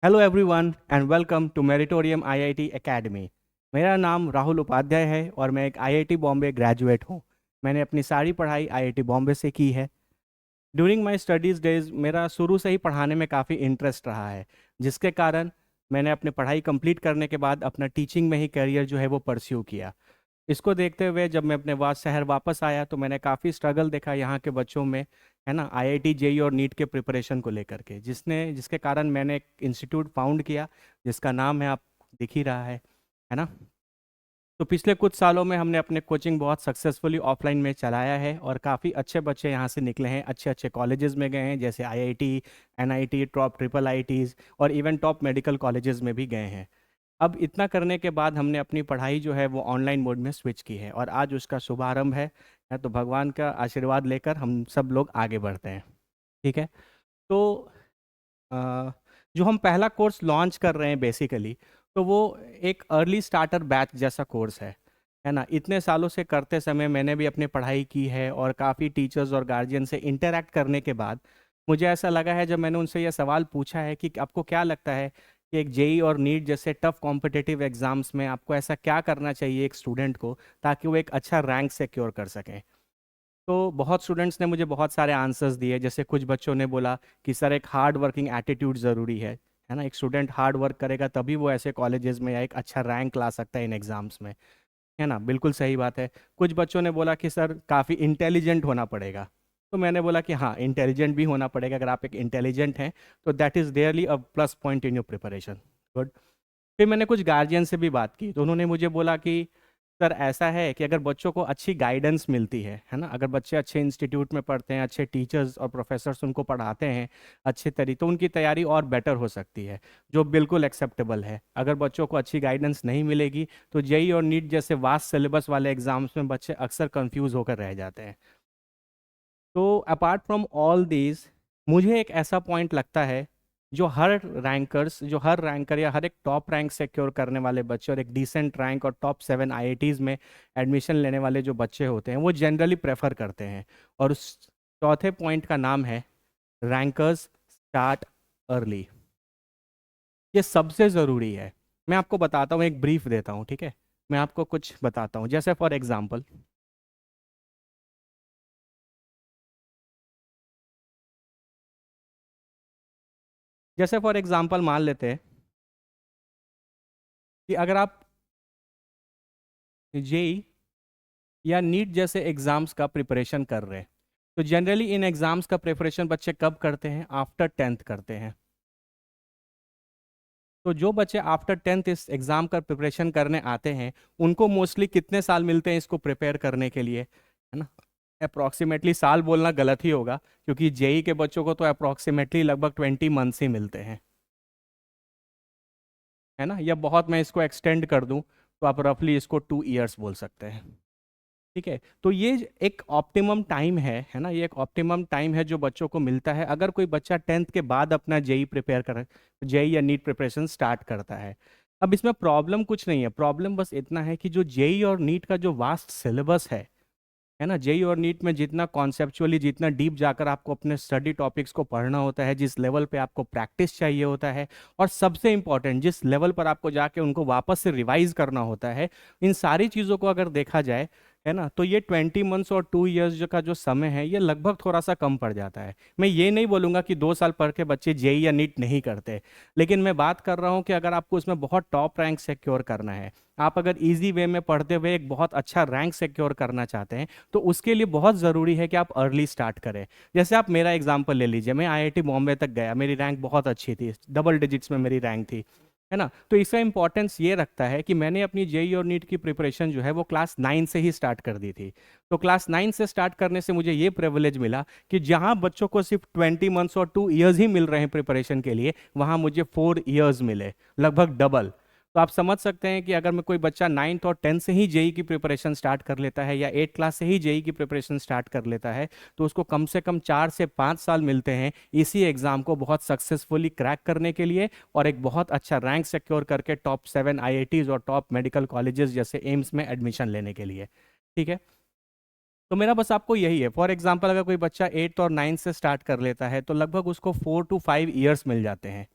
Hello everyone and welcome to Meritorium IIT academy. मेरा नाम राहुल उपाध्याय है और मैं एक आईआईटी बॉम्बे ग्रेजुएट हूँ। मैंने अपनी सारी पढ़ाई आईआईटी बॉम्बे से की है। ड्यूरिंग माय स्टडीज़ डेज मेरा शुरू से ही पढ़ाने में काफ़ी इंटरेस्ट रहा है, जिसके कारण मैंने अपनी पढ़ाई कंप्लीट करने के बाद अपना टीचिंग में ही करियर जो है वो परस्यू किया। इसको देखते हुए जब मैं अपने शहर वापस आया तो मैंने काफ़ी स्ट्रगल देखा यहाँ के बच्चों में, है ना, आईआईटी जेई और नीट के प्रिपरेशन को लेकर के, जिसके कारण मैंने एक इंस्टीट्यूट फाउंड किया जिसका नाम है, आप दिख ही रहा है ना। तो पिछले कुछ सालों में हमने अपने कोचिंग बहुत सक्सेसफुली ऑफलाइन में चलाया है और काफ़ी अच्छे बच्चे यहाँ से निकले हैं, अच्छे अच्छे कॉलेजेस में गए हैं, जैसे आईआईटी, एनआईटी, टॉप ट्रिपल आईटीज़ और इवन टॉप मेडिकल कॉलेजेस में भी गए हैं। अब इतना करने के बाद हमने अपनी पढ़ाई जो है वो ऑनलाइन मोड में स्विच की है और आज उसका शुभारंभ है। तो भगवान का आशीर्वाद लेकर हम सब लोग आगे बढ़ते हैं। ठीक है। तो अ, जो हम पहला कोर्स लॉन्च कर रहे हैं बेसिकली, तो वो एक अर्ली स्टार्टर बैच जैसा कोर्स है ना। इतने सालों से करते समय मैंने भी अपनी पढ़ाई की है और काफ़ी टीचर्स और गार्जियन से इंटरेक्ट करने के बाद मुझे ऐसा लगा है, जब मैंने उनसे यह सवाल पूछा है कि आपको क्या लगता है कि एक जेई और नीट जैसे टफ कॉम्पिटिटिव एग्जाम्स में आपको ऐसा क्या करना चाहिए एक स्टूडेंट को, ताकि वो एक अच्छा रैंक सिक्योर कर सकें। तो बहुत स्टूडेंट्स ने मुझे बहुत सारे आंसर्स दिए। जैसे कुछ बच्चों ने बोला कि सर एक हार्ड वर्किंग एटीट्यूड ज़रूरी है ना, एक स्टूडेंट हार्ड वर्क करेगा तभी वो ऐसे कॉलेजेस में या एक अच्छा रैंक ला सकता है इन एग्ज़ाम्स में, है ना। बिल्कुल सही बात है। कुछ बच्चों ने बोला कि सर काफ़ी इंटेलिजेंट होना पड़ेगा। तो मैंने बोला कि हाँ, इंटेलिजेंट भी होना पड़ेगा। अगर आप एक इंटेलिजेंट हैं तो that is really a plus point in your preparation. Good. फिर मैंने कुछ गार्जियन से भी बात की तो उन्होंने मुझे बोला कि सर ऐसा है कि अगर बच्चों को अच्छी गाइडेंस मिलती है ना, अगर बच्चे अच्छे इंस्टीट्यूट में पढ़ते हैं, अच्छे टीचर्स और प्रोफेसर्स उनको पढ़ाते हैं अच्छे तरीके, तो उनकी तैयारी और बेटर हो सकती है, जो बिल्कुल एक्सेप्टेबल है। अगर बच्चों को अच्छी गाइडेंस नहीं मिलेगी तो जेई और नीट जैसे वास्ट सिलेबस वाले एग्जाम्स में बच्चे अक्सर कंफ्यूज होकर रह जाते हैं। तो अपार्ट फ्रॉम ऑल दीज, मुझे एक ऐसा पॉइंट लगता है जो हर रैंकर या हर एक टॉप रैंक सिक्योर करने वाले बच्चे और एक डिसेंट रैंक और टॉप 7 आईआईटीज में एडमिशन लेने वाले जो बच्चे होते हैं वो जनरली प्रेफर करते हैं। और उस चौथे पॉइंट का नाम है रैंकर्स स्टार्ट अर्ली। ये सबसे ज़रूरी है। मैं आपको बताता हूँ, एक ब्रीफ देता हूँ, ठीक है। मैं आपको कुछ बताता हूँ, जैसे फॉर एग्जाम्पल, मान लेते हैं कि अगर आप जेई या नीट जैसे एग्जाम्स का प्रिपरेशन कर रहे हैं, तो जनरली इन एग्जाम्स का प्रिपरेशन बच्चे कब करते हैं? आफ्टर 10th करते हैं। तो जो बच्चे आफ्टर 10th इस एग्जाम का प्रिपरेशन करने आते हैं, उनको मोस्टली कितने साल मिलते हैं इसको प्रिपेयर करने के लिए, है ना। अप्रॉक्सीमेटली साल बोलना गलत ही होगा, क्योंकि जेई के बच्चों को तो अप्रॉक्सीमेटली लगभग 20 मंथ्स ही मिलते हैं, है ना। या बहुत मैं इसको एक्सटेंड कर दूं तो आप रफली इसको 2 years बोल सकते हैं। ठीक है। तो ये एक ऑप्टिमम टाइम है ना, ये एक ऑप्टिमम टाइम है जो बच्चों को मिलता है अगर कोई बच्चा 10th के बाद अपना जेई प्रिपेयर कर, जेई या नीट प्रिपरेशन स्टार्ट करता है। अब इसमें प्रॉब्लम कुछ नहीं है, प्रॉब्लम बस इतना है कि जो जेई और नीट का जो वास्ट सिलेबस है ना, जेई और नीट में जितना कॉन्सेप्चुअली, जितना डीप जाकर आपको अपने स्टडी टॉपिक्स को पढ़ना होता है, जिस लेवल पे आपको प्रैक्टिस चाहिए होता है, और सबसे इंपॉर्टेंट जिस लेवल पर आपको जाके उनको वापस से रिवाइज करना होता है, इन सारी चीज़ों को अगर देखा जाए, है ना, तो ये 20 मंथ्स और 2 years का जो समय है ये लगभग थोड़ा सा कम पड़ जाता है। मैं ये नहीं बोलूँगा कि 2 साल पढ़ के बच्चे जेई या नीट नहीं करते, लेकिन मैं बात कर रहा हूँ कि अगर आपको इसमें बहुत टॉप रैंक सिक्योर करना है, आप अगर इजी वे में पढ़ते हुए एक बहुत अच्छा रैंक सिक्योर करना चाहते हैं, तो उसके लिए बहुत ज़रूरी है कि आप अर्ली स्टार्ट करें। जैसे आप मेरा एग्जांपल ले लीजिए, मैं आईआईटी बॉम्बे तक गया, मेरी रैंक बहुत अच्छी थी, डबल डिजिट्स में मेरी रैंक थी, है ना। तो इसका इंपॉर्टेंस ये रखता है कि मैंने अपनी जेई और नीट की प्रिपरेशन जो है वो क्लास 9 से ही स्टार्ट कर दी थी। तो क्लास 9 से स्टार्ट करने से मुझे ये प्रिविलेज मिला कि जहाँ बच्चों को सिर्फ 20 मंथ्स और 2 years ही मिल रहे हैं प्रिपरेशन के लिए, वहाँ मुझे 4 years मिले, लगभग डबल। तो आप समझ सकते हैं कि अगर मैं कोई बच्चा 9th और 10th से ही जेई की प्रिपरेशन स्टार्ट कर लेता है या 8 क्लास से ही जेई की प्रिपरेशन स्टार्ट कर लेता है, तो उसको कम से कम 4 से 5 साल मिलते हैं इसी एग्जाम को बहुत सक्सेसफुली क्रैक करने के लिए और एक बहुत अच्छा रैंक सिक्योर करके टॉप 7 आईआईटीज और टॉप मेडिकल कॉलेजेस जैसे एम्स में एडमिशन लेने के लिए। ठीक है। तो मेरा बस आपको यही है, फॉर एग्जाम्पल अगर कोई बच्चा 8th और 9th से स्टार्ट कर लेता है तो लगभग उसको 4 to 5 years मिल जाते हैं।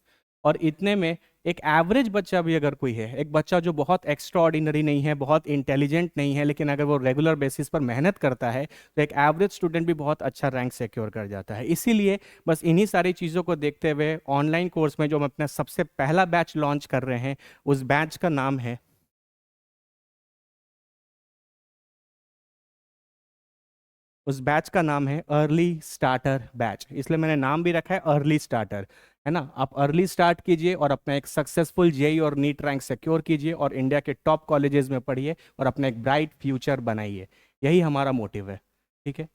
और इतने में एक एवरेज बच्चा भी अगर कोई है, एक बच्चा जो बहुत एक्स्ट्रा ऑर्डिनरी नहीं है, बहुत इंटेलिजेंट नहीं है, लेकिन अगर वो रेगुलर बेसिस पर मेहनत करता है तो एक एवरेज स्टूडेंट भी बहुत अच्छा रैंक सिक्योर कर जाता है। इसीलिए बस इन्हीं सारी चीज़ों को देखते हुए ऑनलाइन कोर्स में जो हम अपना सबसे पहला बैच लॉन्च कर रहे हैं, उस बैच का नाम है उस बैच का नाम है अर्ली स्टार्टर बैच। इसलिए मैंने नाम भी रखा है अर्ली स्टार्टर, है ना। आप अर्ली स्टार्ट कीजिए और अपना एक सक्सेसफुल जेई और नीट रैंक सिक्योर कीजिए और इंडिया के टॉप कॉलेजेस में पढ़िए और अपना एक ब्राइट फ्यूचर बनाइए। यही हमारा मोटिव है, ठीक है।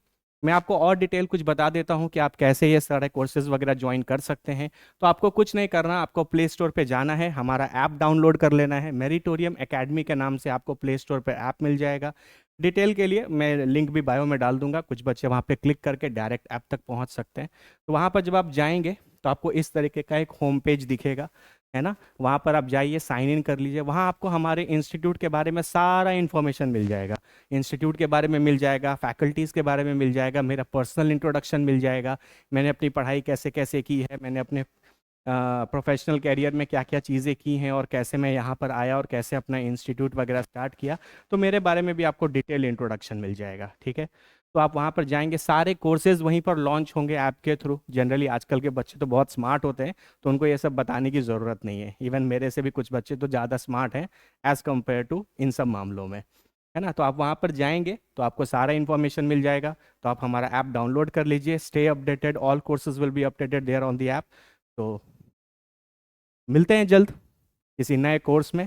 मैं आपको और डिटेल कुछ बता देता हूँ कि आप कैसे ये सारे कोर्सेज वगैरह ज्वाइन कर सकते हैं। तो आपको कुछ नहीं करना, आपको प्ले स्टोर पे जाना है, हमारा ऐप डाउनलोड कर लेना है। मेरिटोरियम एकेडमी के नाम से आपको प्ले स्टोर पे ऐप मिल जाएगा। डिटेल के लिए मैं लिंक भी बायो में डाल दूंगा, कुछ बच्चे वहाँ पे क्लिक करके डायरेक्ट ऐप तक पहुँच सकते हैं। तो वहाँ पर जब आप जाएंगे तो आपको इस तरीके का एक होम पेज दिखेगा, है ना। वहाँ पर आप जाइए, साइन इन कर लीजिए। वहाँ आपको हमारे इंस्टीट्यूट के बारे में सारा इन्फॉर्मेशन मिल जाएगा। इंस्टीट्यूट के बारे में मिल जाएगा, फैकल्टीज़ के बारे में मिल जाएगा, मेरा पर्सनल इंट्रोडक्शन मिल जाएगा, मैंने अपनी पढ़ाई कैसे कैसे की है, मैंने अपने प्रोफेशनल कैरियर में क्या क्या चीज़ें की हैं और कैसे मैं यहाँ पर आया और कैसे अपना इंस्टीट्यूट वगैरह स्टार्ट किया। तो मेरे बारे में भी आपको डिटेल इंट्रोडक्शन मिल जाएगा, ठीक है। तो आप वहाँ पर जाएंगे, सारे कोर्सेज वहीं पर लॉन्च होंगे ऐप के थ्रू। जनरली आजकल के बच्चे तो बहुत स्मार्ट होते हैं, तो उनको ये सब बताने की ज़रूरत नहीं है। इवन मेरे से भी कुछ बच्चे तो ज़्यादा स्मार्ट हैं एज़ कम्पेयर टू इन सब मामलों में, है ना। तो आप वहाँ पर जाएंगे तो आपको सारा इन्फॉर्मेशन मिल जाएगा। तो आप हमारा ऐप डाउनलोड कर लीजिए, stay updated, all courses will be updated there on the app. तो मिलते हैं जल्द किसी नए कोर्स में,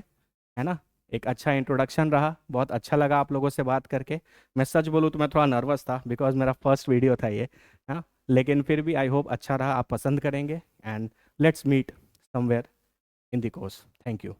है ना। एक अच्छा इंट्रोडक्शन रहा, बहुत अच्छा लगा आप लोगों से बात करके। मैं सच बोलूँ तो मैं थोड़ा नर्वस था बिकॉज मेरा फर्स्ट वीडियो था ये, हाँ। लेकिन फिर भी आई होप अच्छा रहा, आप पसंद करेंगे। And let's meet somewhere in the course. Thank you.